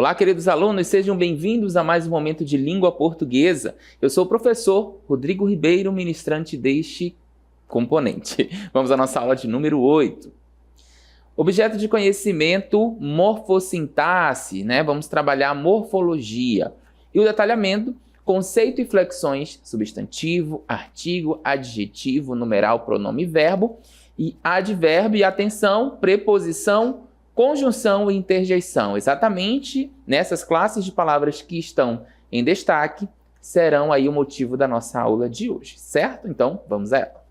Olá, queridos alunos, sejam bem-vindos a mais um momento de língua portuguesa. Eu sou o professor Rodrigo Ribeiro, ministrante deste componente. Vamos à nossa aula de número 8. Objeto de conhecimento, morfossintaxe, né? Vamos trabalhar morfologia. E o detalhamento, conceito e flexões, substantivo, artigo, adjetivo, numeral, pronome e verbo, e advérbio, e atenção, preposição, conjunção e interjeição. Exatamente nessas classes de palavras que estão em destaque serão aí o motivo da nossa aula de hoje, certo? Então, vamos a ela.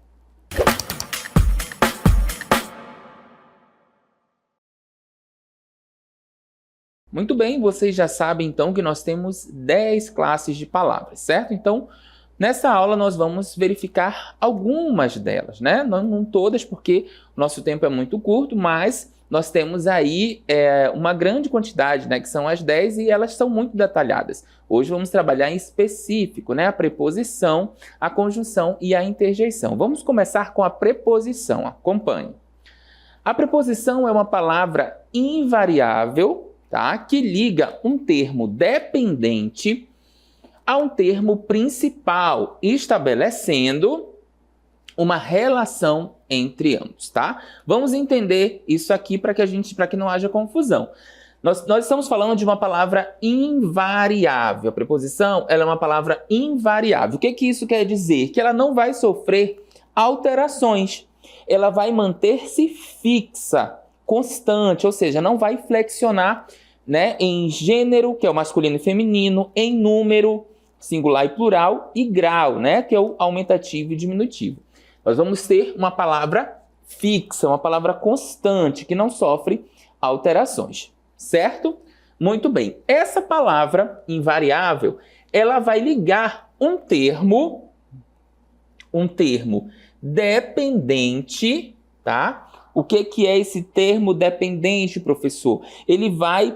Muito bem, vocês já sabem então que nós temos 10 classes de palavras, certo? Então, nessa aula nós vamos verificar algumas delas, né? Não todas, porque o nosso tempo é muito curto, mas nós temos aí uma grande quantidade, né? Que são as 10 e elas são muito detalhadas. Hoje vamos trabalhar em específico, né? A preposição, a conjunção e a interjeição. Vamos começar com a preposição, acompanhe. A preposição é uma palavra invariável, tá? Que liga um termo dependente a um termo principal, estabelecendo uma relação entre ambos, tá? Vamos entender isso aqui para que não haja confusão. Nós estamos falando de uma palavra invariável. A preposição, ela é uma palavra invariável. O que isso quer dizer? Que ela não vai sofrer alterações. Ela vai manter-se fixa, constante, ou seja, não vai flexionar, né, em gênero, que é o masculino e feminino, em número, singular e plural, e grau, né, que é o aumentativo e diminutivo. Nós vamos ter uma palavra fixa, uma palavra constante, que não sofre alterações, certo? Muito bem. Essa palavra invariável, ela vai ligar um termo dependente, tá? O que é esse termo dependente, professor? Ele vai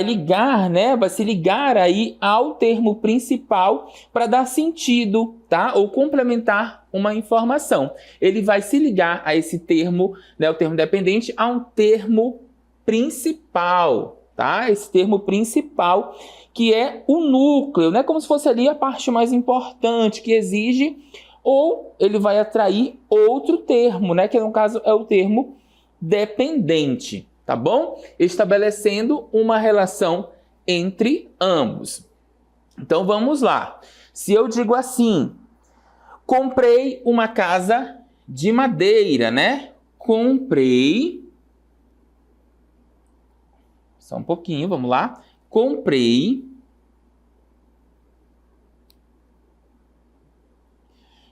ligar, né? Vai se ligar aí ao termo principal para dar sentido, tá? Ou complementar uma informação. Ele vai se ligar a esse termo, né? O termo dependente, a um termo principal, tá? Esse termo principal, que é o núcleo, né? Como se fosse ali a parte mais importante, que exige, ou ele vai atrair outro termo, né? Que no caso é o termo dependente. Tá bom? Estabelecendo uma relação entre ambos. Então, vamos lá. Se eu digo assim, comprei uma casa de madeira, né? Comprei... Só um pouquinho, vamos lá. Comprei...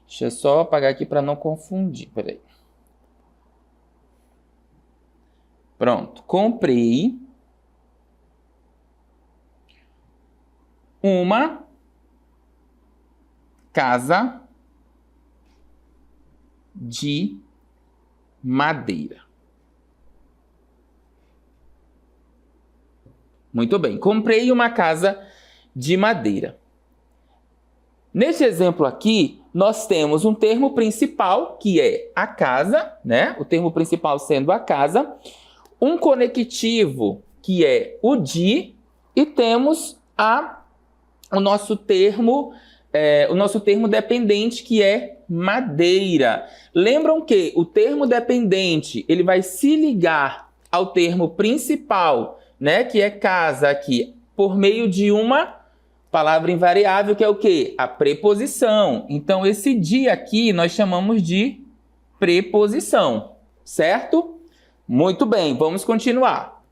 Deixa eu só apagar aqui para não confundir. Peraí. Pronto, comprei uma casa de madeira. Muito bem, comprei uma casa de madeira. Neste exemplo aqui, nós temos um termo principal, que é a casa, né? O termo principal sendo a casa. Um conectivo, que é o de, e temos o nosso termo dependente, que é madeira. Lembram que o termo dependente, ele vai se ligar ao termo principal, né, que é casa aqui, por meio de uma palavra invariável, que é o quê? A preposição. Então, esse de aqui nós chamamos de preposição, certo? Muito bem, vamos continuar.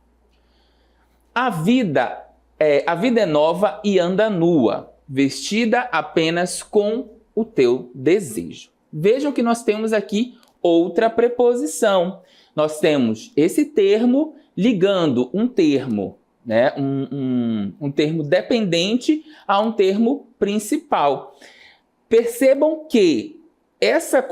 A vida é nova e anda nua, vestida apenas com o teu desejo. Vejam que nós temos aqui outra preposição. Nós temos esse termo ligando um termo, né, um termo dependente a um termo principal. Percebam que essa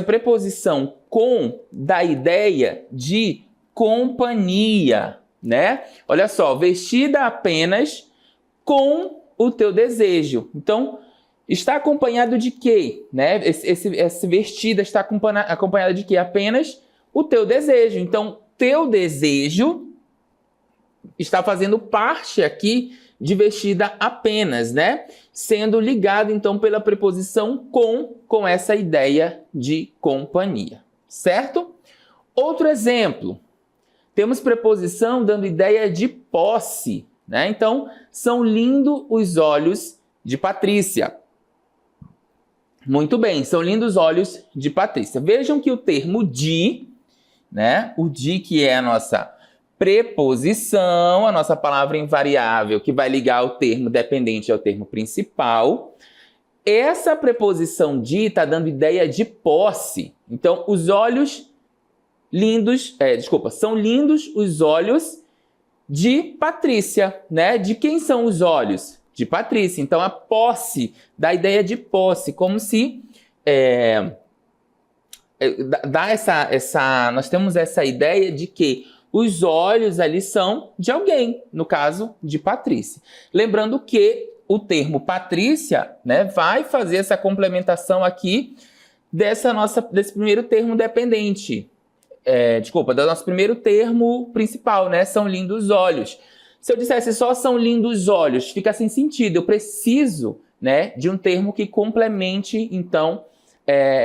preposição com dá ideia de companhia, né? Olha só, vestida apenas com o teu desejo. Então, está acompanhado de quê? Né? Esse vestida está acompanhado de quê? Apenas o teu desejo. Então, teu desejo está fazendo parte aqui de vestida apenas, né? Sendo ligado, então, pela preposição com essa ideia de companhia, certo? Outro exemplo, temos preposição dando ideia de posse, né? Então, são lindos os olhos de Patrícia. Muito bem, são lindos os olhos de Patrícia. Vejam que o termo de, né? O de, que é a nossa preposição, a nossa palavra invariável que vai ligar o termo dependente ao termo principal. Essa preposição de está dando ideia de posse. Então, os olhos lindos, são lindos os olhos de Patrícia, né? De quem são os olhos? De Patrícia. Então, a posse dá ideia de posse, como se nós temos essa ideia de que os olhos ali são de alguém, no caso de Patrícia. Lembrando que o termo Patrícia, né, vai fazer essa complementação aqui desse primeiro termo dependente. Do nosso primeiro termo principal, né? São lindos os olhos. Se eu dissesse só são lindos os olhos, fica sem sentido. Eu preciso, né, de um termo que complemente, então,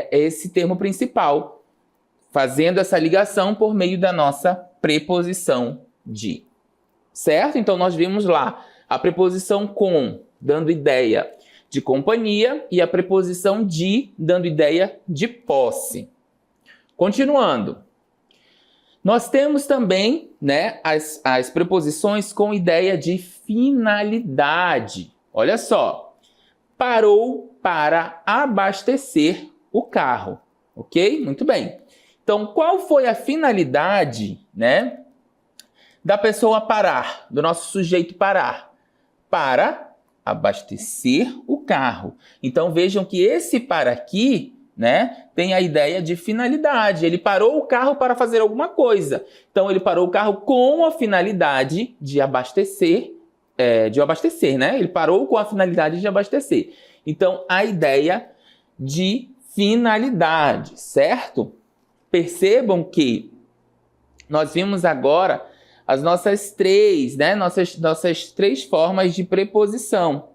esse termo principal, fazendo essa ligação por meio da nossa preposição de. Certo? Então, nós vimos lá a preposição com, dando ideia de companhia, e a preposição de, dando ideia de posse. Continuando. Nós temos também, né, as preposições com ideia de finalidade. Olha só. Parou para abastecer o carro. Ok? Muito bem. Então, qual foi a finalidade, né, da pessoa parar, do nosso sujeito parar? Para abastecer o carro. Então, vejam que esse para aqui, né, tem a ideia de finalidade. Ele parou o carro para fazer alguma coisa. Então, ele parou o carro com a finalidade de abastecer, né? Ele parou com a finalidade de abastecer. Então, a ideia de finalidade, certo? Percebam que nós vimos agora as nossas três, né? Nossas três formas de preposição.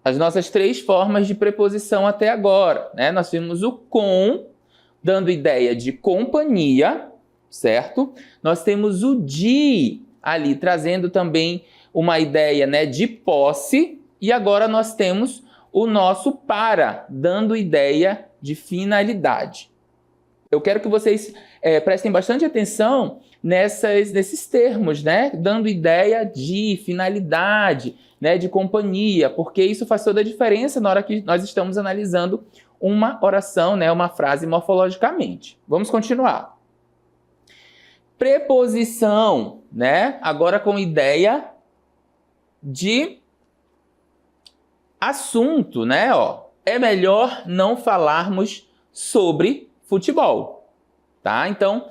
As nossas três formas de preposição até agora, né? Nós vimos o com, dando ideia de companhia, certo? Nós temos o de ali, trazendo também uma ideia, né, de posse. E agora nós temos o nosso para, dando ideia de finalidade. Eu quero que vocês prestem bastante atenção nesses termos, né? Dando ideia de finalidade, né? De companhia, porque isso faz toda a diferença na hora que nós estamos analisando uma oração, né? Uma frase morfologicamente. Vamos continuar. Preposição, né? Agora com ideia de assunto, né? É melhor não falarmos sobre futebol, tá? Então,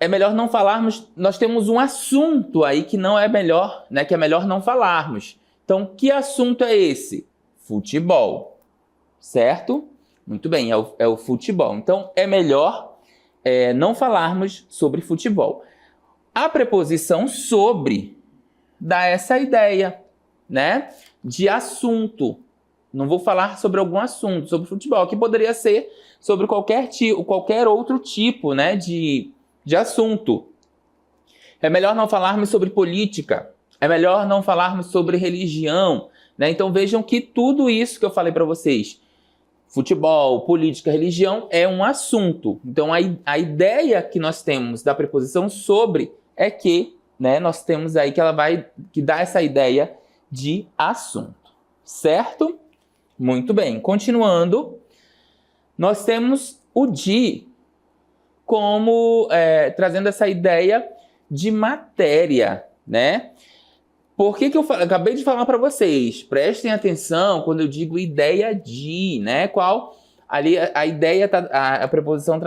é melhor não falarmos. Nós temos um assunto aí que não é melhor, né? Que é melhor não falarmos. Então, que assunto é esse? Futebol, certo? Muito bem, é o futebol. Então, é melhor não falarmos sobre futebol. A preposição sobre dá essa ideia, né? De assunto. Não vou falar sobre algum assunto, sobre futebol, que poderia ser sobre qualquer outro tipo, né, de assunto. É melhor não falarmos sobre política. É melhor não falarmos sobre religião, né? Então vejam que tudo isso que eu falei para vocês, futebol, política, religião, é um assunto. Então a ideia que nós temos da preposição sobre é que, né, nós temos aí que dá essa ideia de assunto, certo? Muito bem, continuando, nós temos o de como trazendo essa ideia de matéria, né? Por que eu acabei de falar para vocês? Prestem atenção quando eu digo ideia de, né? Qual ali a ideia, a preposição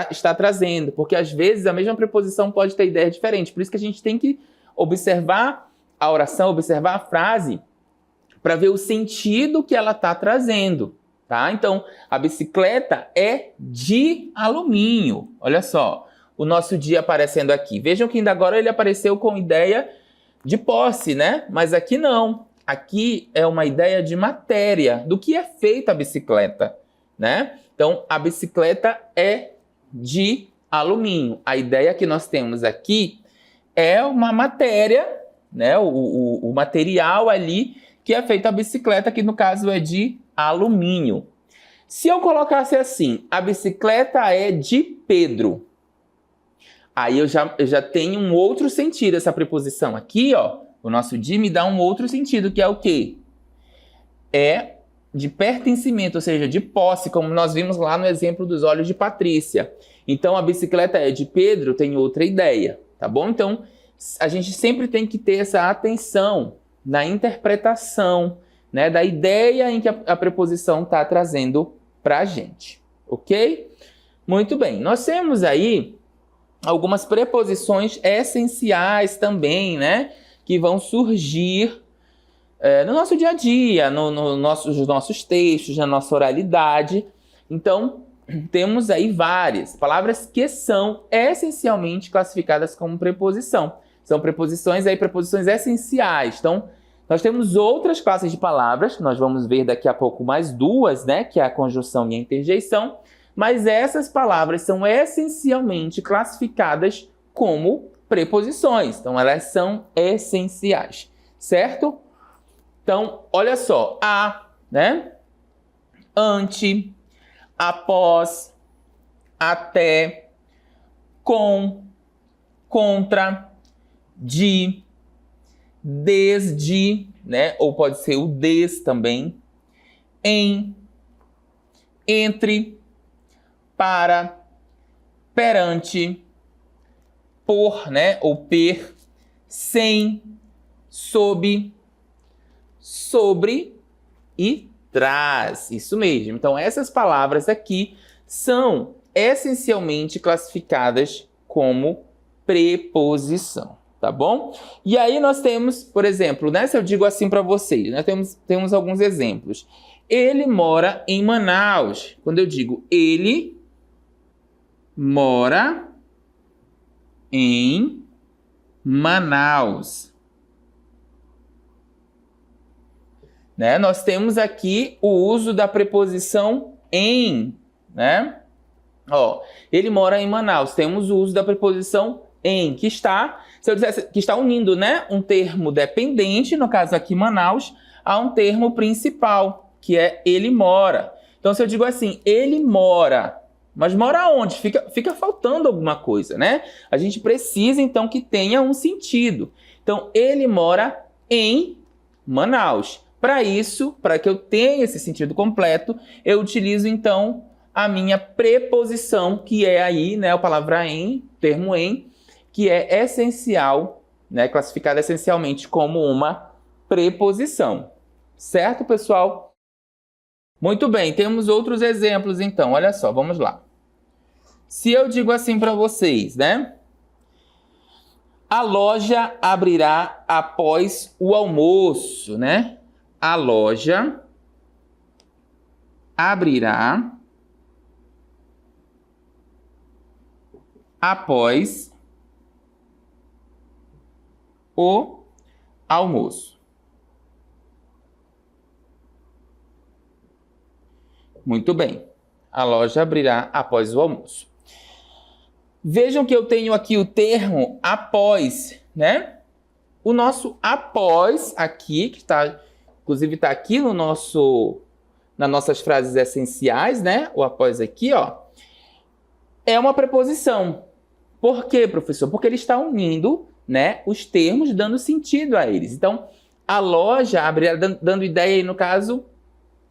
está trazendo, porque às vezes a mesma preposição pode ter ideia diferente. Por isso que a gente tem que observar a oração, observar a frase, para ver o sentido que ela está trazendo, tá? Então, a bicicleta é de alumínio. Olha só, o nosso dia aparecendo aqui? Vejam que ainda agora ele apareceu com ideia de posse, né? Mas aqui não. Aqui é uma ideia de matéria, do que é feita a bicicleta, né? Então, a bicicleta é de alumínio. A ideia que nós temos aqui é uma matéria, né? O material ali que é feito a bicicleta, que no caso é de alumínio. Se eu colocasse assim, a bicicleta é de Pedro, aí eu já tenho um outro sentido. Essa preposição aqui, ó, o nosso de me dá um outro sentido, que é o quê? É de pertencimento, ou seja, de posse, como nós vimos lá no exemplo dos olhos de Patrícia. Então, a bicicleta é de Pedro, tem outra ideia, tá bom? Então, a gente sempre tem que ter essa atenção na interpretação, né, da ideia em que a preposição está trazendo para a gente, ok? Muito bem, nós temos aí algumas preposições essenciais também, né, que vão surgir no nosso dia a dia, nos nossos textos, na nossa oralidade. Então, temos aí várias palavras que são essencialmente classificadas como preposição. São preposições essenciais. Então, nós temos outras classes de palavras, que nós vamos ver daqui a pouco mais duas, né, que é a conjunção e a interjeição, mas essas palavras são essencialmente classificadas como preposições. Então, elas são essenciais, certo? Então, olha só, a, né, ante, após, até, com, contra, de, desde, né, ou pode ser o des também, em, entre, para, perante, por, né, ou per, sem, sob, sobre e traz. Isso mesmo. Então, essas palavras aqui são essencialmente classificadas como preposição, tá bom? E aí nós temos, por exemplo, né, se eu digo assim para vocês, nós temos alguns exemplos. Ele mora em Manaus. Quando eu digo ele mora em Manaus, né? Nós temos aqui o uso da preposição em, né? Ó, ele mora em Manaus. Temos o uso da preposição em, que está, se eu dissesse que está unindo, né, um termo dependente, no caso aqui Manaus, a um termo principal, que é ele mora. Então, se eu digo assim, ele mora, mas mora onde? Fica faltando alguma coisa, né? A gente precisa, então, que tenha um sentido. Então, ele mora em Manaus. Para isso, para que eu tenha esse sentido completo, eu utilizo, então, a minha preposição, que é aí, né, a palavra em, termo em, que é essencial, né, classificada essencialmente como uma preposição. Certo, pessoal? Muito bem, temos outros exemplos, então. Olha só, vamos lá. Se eu digo assim para vocês, né? A loja abrirá após o almoço, né? A loja abrirá após o almoço. Muito bem. A loja abrirá após o almoço. Vejam que eu tenho aqui o termo após, né? O nosso após aqui, que está, inclusive está aqui no nas nossas frases essenciais, né? O após aqui, ó, é uma preposição. Por quê, professor? Porque ele está unindo, né, os termos, dando sentido a eles. Então, a loja abrirá, dando ideia aí no caso,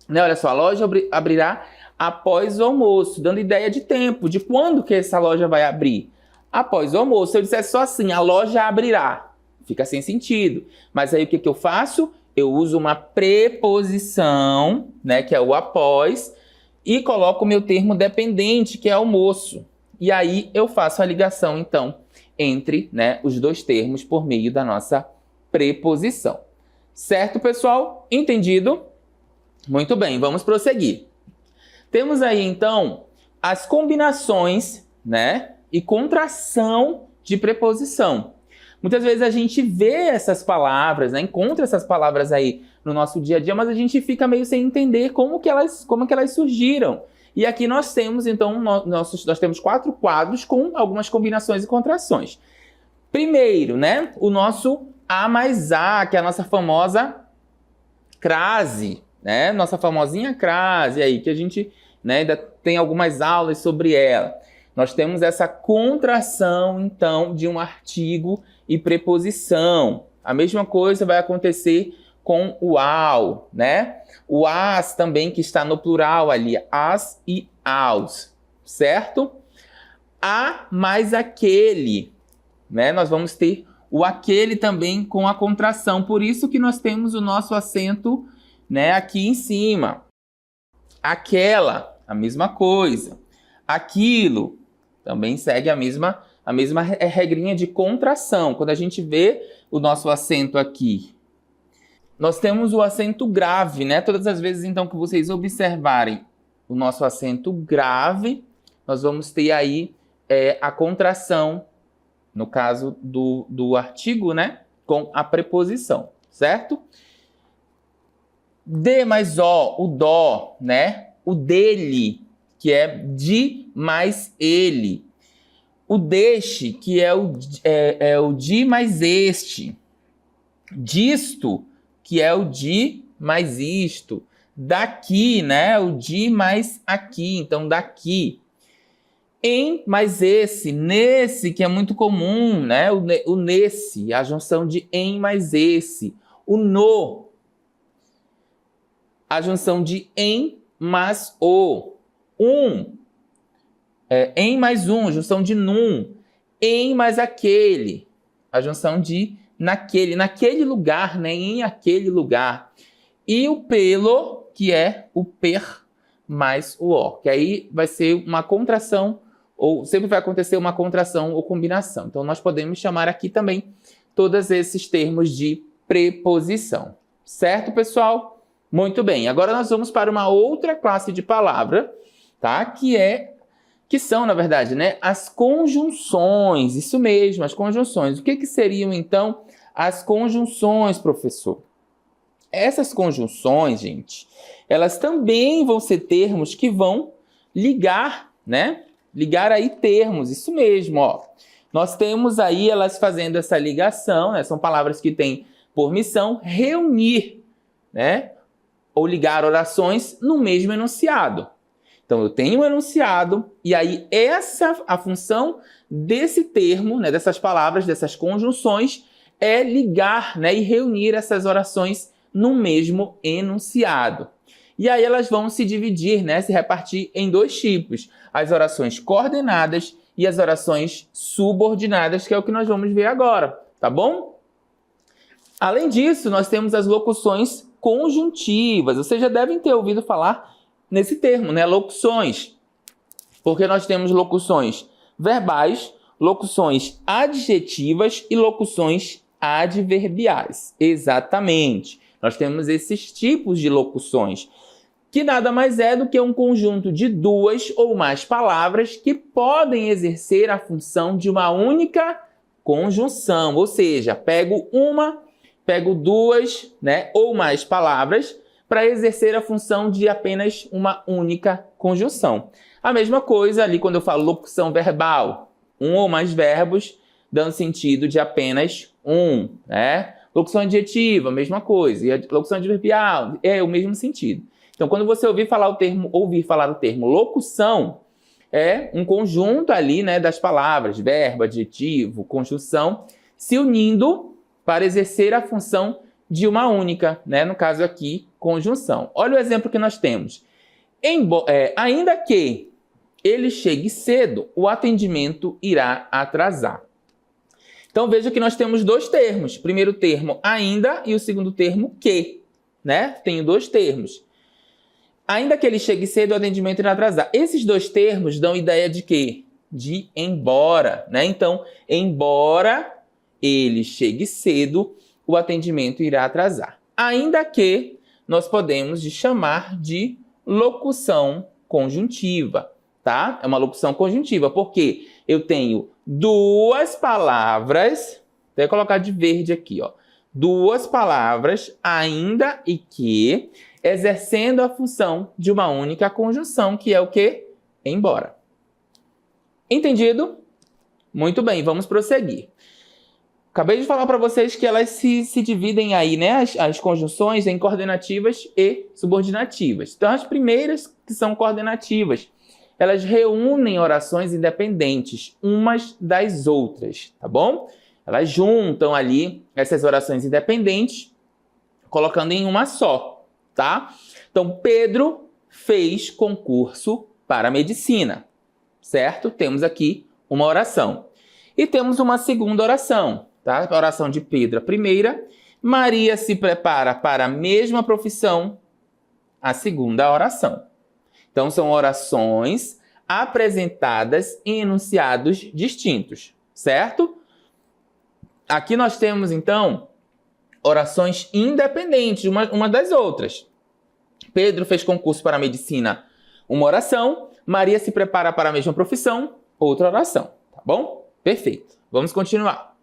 né? Olha só, a loja abrirá após o almoço, dando ideia de tempo, de quando que essa loja vai abrir. Após o almoço. Se eu dissesse só assim, a loja abrirá, fica sem sentido. Mas aí o que eu faço? Eu uso uma preposição, né, que é o após, e coloco o meu termo dependente, que é almoço. E aí eu faço a ligação, então, entre, né, os dois termos por meio da nossa preposição. Certo, pessoal? Entendido? Muito bem, vamos prosseguir. Temos aí, então, as combinações, né, e contração de preposição. Muitas vezes a gente vê essas palavras, né, encontra essas palavras aí no nosso dia a dia, mas a gente fica meio sem entender como que elas surgiram. E aqui nós temos, então, nós temos 4 quadros com algumas combinações e contrações. Primeiro, né, o nosso A mais A, que é a nossa famosa crase, né, nossa famosinha crase aí, que a gente, né, ainda tem algumas aulas sobre ela. Nós temos essa contração, então, de um artigo e preposição. A mesma coisa vai acontecer com o ao, né? O as também, que está no plural ali, as e aos, certo? A mais aquele, né? Nós vamos ter o aquele também com a contração, por isso que nós temos o nosso acento, né, aqui em cima. Aquela, a mesma coisa. Aquilo, também segue a mesma regrinha de contração. Quando a gente vê o nosso acento aqui, nós temos o acento grave, né? Todas as vezes, então, que vocês observarem o nosso acento grave, nós vamos ter aí a contração, no caso do artigo, né? Com a preposição, certo? D mais O, o dó, né? O dele, que é de mais ele. O deste, que é o de mais este. Disto, que é o de mais isto. Daqui, né? O de mais aqui. Então, daqui. Em mais esse. Nesse, que é muito comum, né? O nesse, a junção de em mais esse. O no, a junção de em mais o. Em mais um, junção de num. Em mais aquele, a junção de naquele lugar, né? Em aquele lugar. E o pelo, que é o per mais o o, que aí vai ser uma contração, ou sempre vai acontecer uma contração ou combinação. Então, nós podemos chamar aqui também todos esses termos de preposição. Certo, pessoal? Muito bem. Agora nós vamos para uma outra classe de palavra, tá? Que são, na verdade, né, as conjunções. Isso mesmo, as conjunções. O que seriam, então, as conjunções, professor? Essas conjunções, gente, elas também vão ser termos que vão ligar, né? Ligar aí termos, isso mesmo, ó. Nós temos aí elas fazendo essa ligação, né? São palavras que têm por missão reunir, né? Ou ligar orações no mesmo enunciado. Então, eu tenho um enunciado e aí a função desse termo, né, dessas palavras, dessas conjunções, é ligar, né, e reunir essas orações no mesmo enunciado. E aí elas vão se dividir, né, se repartir em 2 tipos. As orações coordenadas e as orações subordinadas, que é o que nós vamos ver agora, tá bom? Além disso, nós temos as locuções conjuntivas. Vocês já devem ter ouvido falar nesse termo, né? Locuções. Porque nós temos locuções verbais, locuções adjetivas e locuções adverbiais. Exatamente. Nós temos esses tipos de locuções, que nada mais é do que um conjunto de 2 ou mais palavras que podem exercer a função de uma única conjunção. Ou seja, pego 2, né, ou mais palavras para exercer a função de apenas uma única conjunção. A mesma coisa ali quando eu falo locução verbal, 1 ou mais verbos dando sentido de apenas um, né? Locução adjetiva, mesma coisa. E a locução adverbial é o mesmo sentido. Então, quando você ouvir falar o termo locução, é um conjunto ali, né, das palavras verbo, adjetivo, conjunção, se unindo para exercer a função de uma única, né? No caso aqui, conjunção. Olha o exemplo que nós temos. Ainda que ele chegue cedo, o atendimento irá atrasar. Então veja que nós temos 2 termos. O primeiro termo, ainda, e o segundo termo, que, né? Tenho 2 termos. Ainda que ele chegue cedo, o atendimento irá atrasar. Esses 2 termos dão ideia de quê? De embora, né? Então, embora ele chegue cedo, o atendimento irá atrasar. Ainda que nós podemos chamar de locução conjuntiva, tá? É uma locução conjuntiva, porque eu tenho duas palavras, vou colocar de verde aqui, ó. Duas palavras, ainda e que, exercendo a função de uma única conjunção, que é o quê? Embora. Entendido? Muito bem, vamos prosseguir. Acabei de falar para vocês que elas se dividem aí, né? As conjunções em coordenativas e subordinativas. Então, as primeiras, que são coordenativas, elas reúnem orações independentes umas das outras, tá bom? Elas juntam ali essas orações independentes, colocando em uma só, tá? Então, Pedro fez concurso para medicina, certo? Temos aqui uma oração. E temos uma segunda oração, tá? A oração de Pedro, a primeira. Maria se prepara para a mesma profissão, a segunda oração. Então, são orações apresentadas em enunciados distintos, certo? Aqui nós temos, então, orações independentes uma das outras. Pedro fez concurso para a medicina, uma oração. Maria se prepara para a mesma profissão, outra oração. Tá bom? Perfeito. Vamos continuar.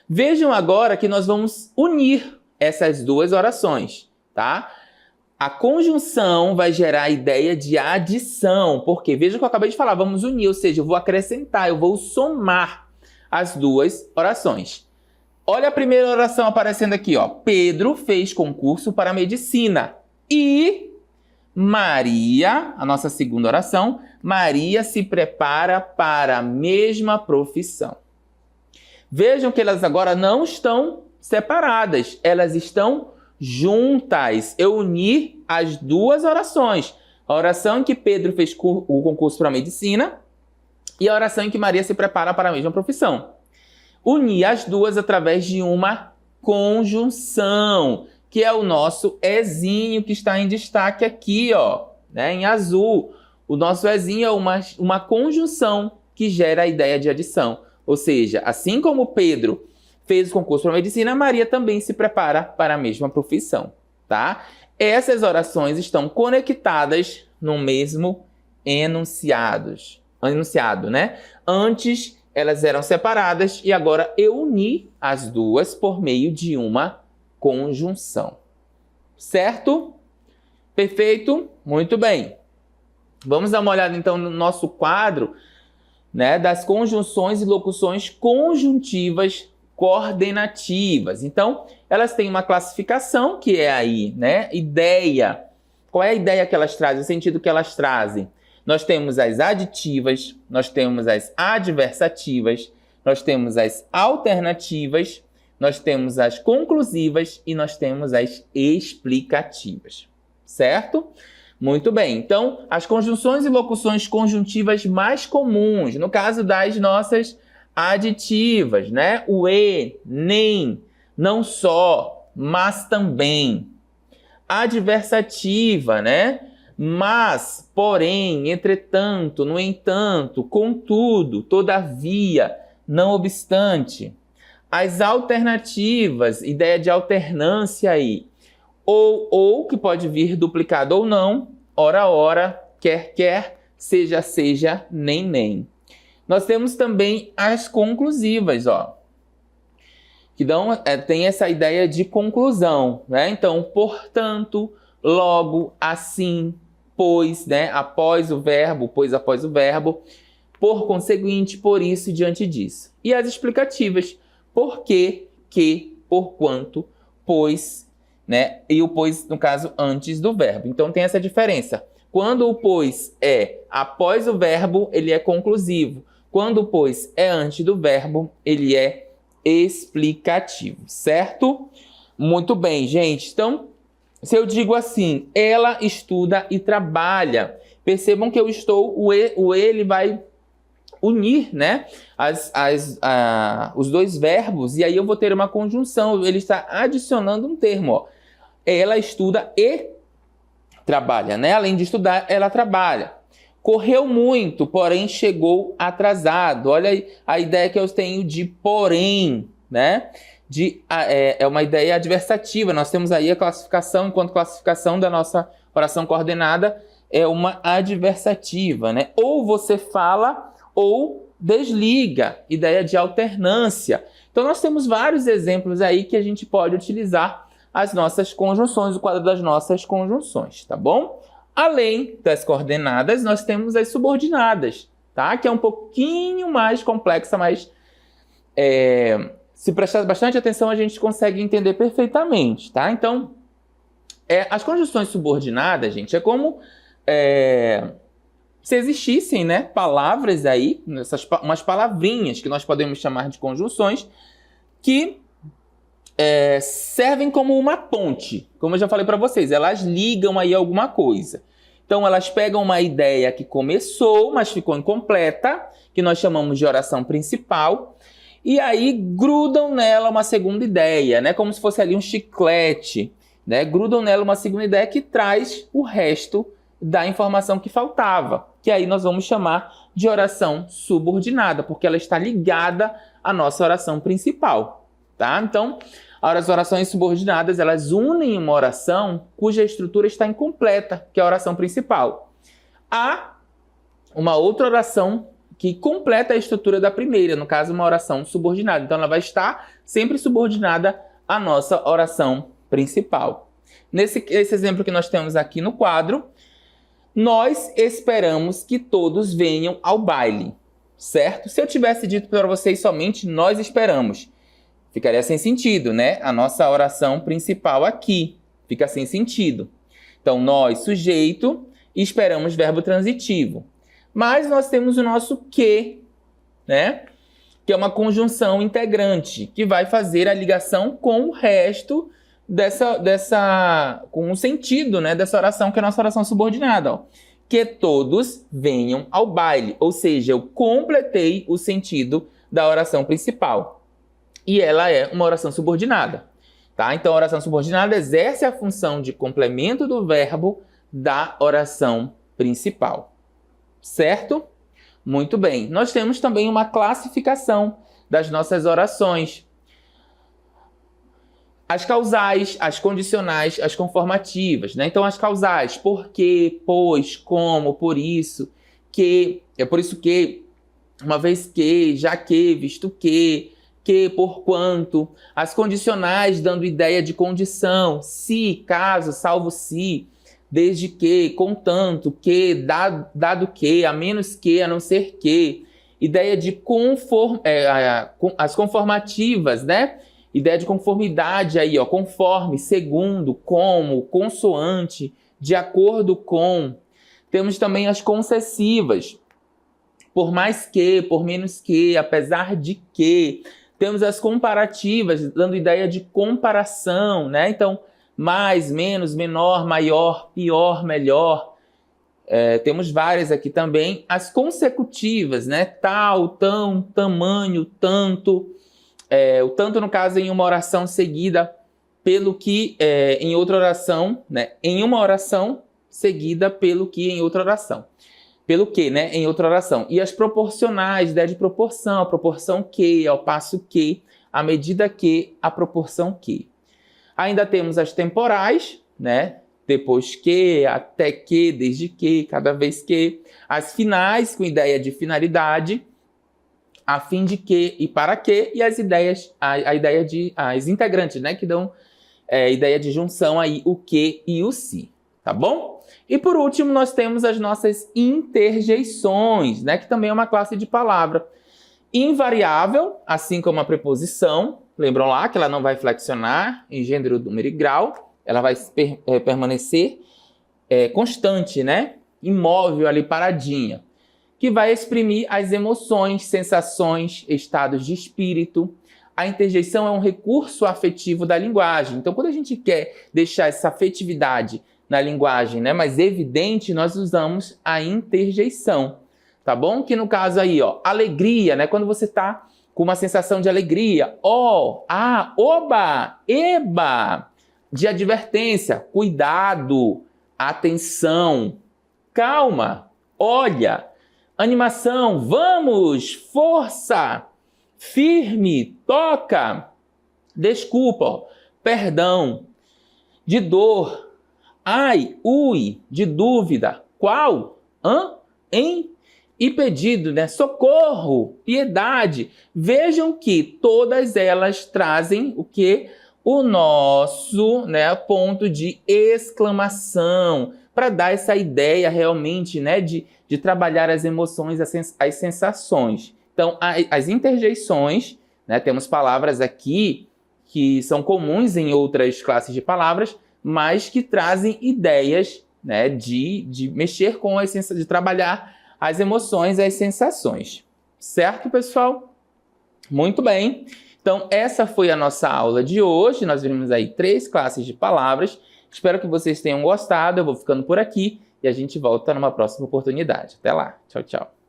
Vejam agora que nós vamos unir essas duas orações, tá? A conjunção vai gerar a ideia de adição, porque veja o que eu acabei de falar, vamos unir, ou seja, eu vou acrescentar, eu vou somar as duas orações. Olha a primeira oração aparecendo aqui, ó. Pedro fez concurso para medicina e Maria, a nossa segunda oração, Maria se prepara para a mesma profissão. Vejam que elas agora não estão separadas, elas estão juntas. Eu uni as duas orações. A oração em que Pedro fez o concurso para a medicina e a oração em que Maria se prepara para a mesma profissão. Uni as duas através de uma conjunção, que é o nosso ezinho que está em destaque aqui, ó, né, em azul. O nosso ezinho é uma conjunção que gera a ideia de adição. Ou seja, assim como Pedro fez o concurso para medicina, Maria também se prepara para a mesma profissão, tá? Essas orações estão conectadas no mesmo enunciado, né? Antes elas eram separadas e agora eu uni as duas por meio de uma conjunção. Certo? Perfeito? Muito bem. Vamos dar uma olhada então no nosso quadro, né, das conjunções e locuções conjuntivas coordenativas. Então, elas têm uma classificação que é aí, né, ideia. Qual é a ideia que elas trazem, o sentido que elas trazem? Nós temos as aditivas, nós temos as adversativas, nós temos as alternativas, nós temos as conclusivas e nós temos as explicativas, certo? Muito bem, então as conjunções e locuções conjuntivas mais comuns, no caso das nossas aditivas, né? O e, nem, não só, mas também. Adversativa, né? Mas, porém, entretanto, no entanto, contudo, todavia, não obstante. As alternativas, ideia de alternância aí. Ou, que pode vir duplicado ou não, ora, ora, quer, seja, nem. Nós temos também as conclusivas, ó, que tem essa ideia de conclusão, né? Então, portanto, logo, assim, pois, né? Após o verbo, por conseguinte, por isso, diante disso. E as explicativas, porque, que, porquanto, pois, né? E o pois, no caso, antes do verbo. Então, tem essa diferença. Quando o pois é após o verbo, ele é conclusivo. Quando o pois é antes do verbo, ele é explicativo, certo? Muito bem, gente. Então, se eu digo assim, ela estuda e trabalha, percebam que o ele vai unir, né, os dois verbos, e aí eu vou ter uma conjunção, ele está adicionando um termo, ó. Ela estuda e trabalha, né? Além de estudar, ela trabalha. Correu muito, porém chegou atrasado. Olha aí a ideia que eu tenho de porém, né? É uma ideia adversativa. Nós temos aí a classificação, enquanto classificação da nossa oração coordenada é uma adversativa, né? Ou você fala, ou desliga, ideia de alternância. Então, nós temos vários exemplos aí que a gente pode utilizar as nossas conjunções, o quadro das nossas conjunções, tá bom? Além das coordenadas, nós temos as subordinadas, tá? Que é um pouquinho mais complexa, mas se prestar bastante atenção, a gente consegue entender perfeitamente, tá? Então, as conjunções subordinadas, gente, é como se existissem, né, palavras aí, umas palavrinhas que nós podemos chamar de conjunções, que servem como uma ponte. Como eu já falei para vocês, elas ligam aí alguma coisa. Então, elas pegam uma ideia que começou, mas ficou incompleta, que nós chamamos de oração principal, e aí grudam nela uma segunda ideia, né, como se fosse ali um chiclete, né, grudam nela uma segunda ideia que traz o resto da informação que faltava, que aí nós vamos chamar de oração subordinada, porque ela está ligada à nossa oração principal, tá? Então, as orações subordinadas, elas unem uma oração cuja estrutura está incompleta, que é a oração principal, a uma outra oração que completa a estrutura da primeira, no caso, uma oração subordinada. Então, ela vai estar sempre subordinada à nossa oração principal. Nesse exemplo que nós temos aqui no quadro, nós esperamos que todos venham ao baile, certo? Se eu tivesse dito para vocês somente nós esperamos, ficaria sem sentido, né? A nossa oração principal aqui fica sem sentido. Então, nós, sujeito, esperamos verbo transitivo. Mas nós temos o nosso que, né? Que é uma conjunção integrante, que vai fazer a ligação com o resto com o sentido, né, dessa oração, que é a nossa oração subordinada, ó. Que todos venham ao baile, ou seja, eu completei o sentido da oração principal. E ela é uma oração subordinada, tá? Então, a oração subordinada exerce a função de complemento do verbo da oração principal, certo? Muito bem. Nós temos também uma classificação das nossas orações. As causais, as condicionais, as conformativas, né? Então, as causais, porque, pois, como, por isso, que, é por isso que, uma vez que, já que, visto que, porquanto. As condicionais, dando ideia de condição, se, caso, salvo se, desde que, contanto, que, dado que, a menos que, a não ser que. Ideia de as conformativas, né? Ideia de conformidade aí, ó, conforme, segundo, como, consoante, de acordo com. Temos também as concessivas, por mais que, por menos que, apesar de que. Temos as comparativas, dando ideia de comparação, né? Então, mais, menos, menor, maior, pior, melhor. Temos várias aqui também. As consecutivas, né? Tal, tão, tamanho, tanto. O tanto, no caso, em uma oração seguida pelo que em outra oração, né? Em uma oração seguida pelo que em outra oração. Pelo que, né? Em outra oração. E as proporcionais, ideia de proporção, a proporção que, ao passo que, à medida que, a proporção que. Ainda temos as temporais, né? Depois que, até que, desde que, cada vez que. As finais, com ideia de finalidade, a fim de que e para que, e as ideias, as integrantes, né, que dão ideia de junção aí, o que e o se, tá bom? E por último, nós temos as nossas interjeições, né, que também é uma classe de palavra. Invariável, assim como a preposição, lembram lá que ela não vai flexionar em gênero, número e grau, ela vai permanecer constante, né, imóvel ali, paradinha, que vai exprimir as emoções, sensações, estados de espírito. A interjeição é um recurso afetivo da linguagem. Então, quando a gente quer deixar essa afetividade na linguagem, né, mais evidente, nós usamos a interjeição, tá bom? Que no caso aí, ó, alegria, né, quando você está com uma sensação de alegria, ó, ah, oba, eba, de advertência, cuidado, atenção, calma, olha, animação, vamos, força, firme, toca, desculpa, perdão, de dor, ai, ui, de dúvida, qual, hã, em, e pedido, né? Socorro, piedade. Vejam que todas elas trazem o quê? O nosso, né, ponto de exclamação, para dar essa ideia realmente, né, de trabalhar as emoções, as sensações. Então, as interjeições, né, temos palavras aqui que são comuns em outras classes de palavras, mas que trazem ideias, né, de mexer com a essência, de trabalhar as emoções e as sensações. Certo, pessoal? Muito bem. Então, essa foi a nossa aula de hoje. Nós vimos aí 3 classes de palavras. Espero que vocês tenham gostado. Eu vou ficando por aqui e a gente volta numa próxima oportunidade. Até lá. Tchau, tchau.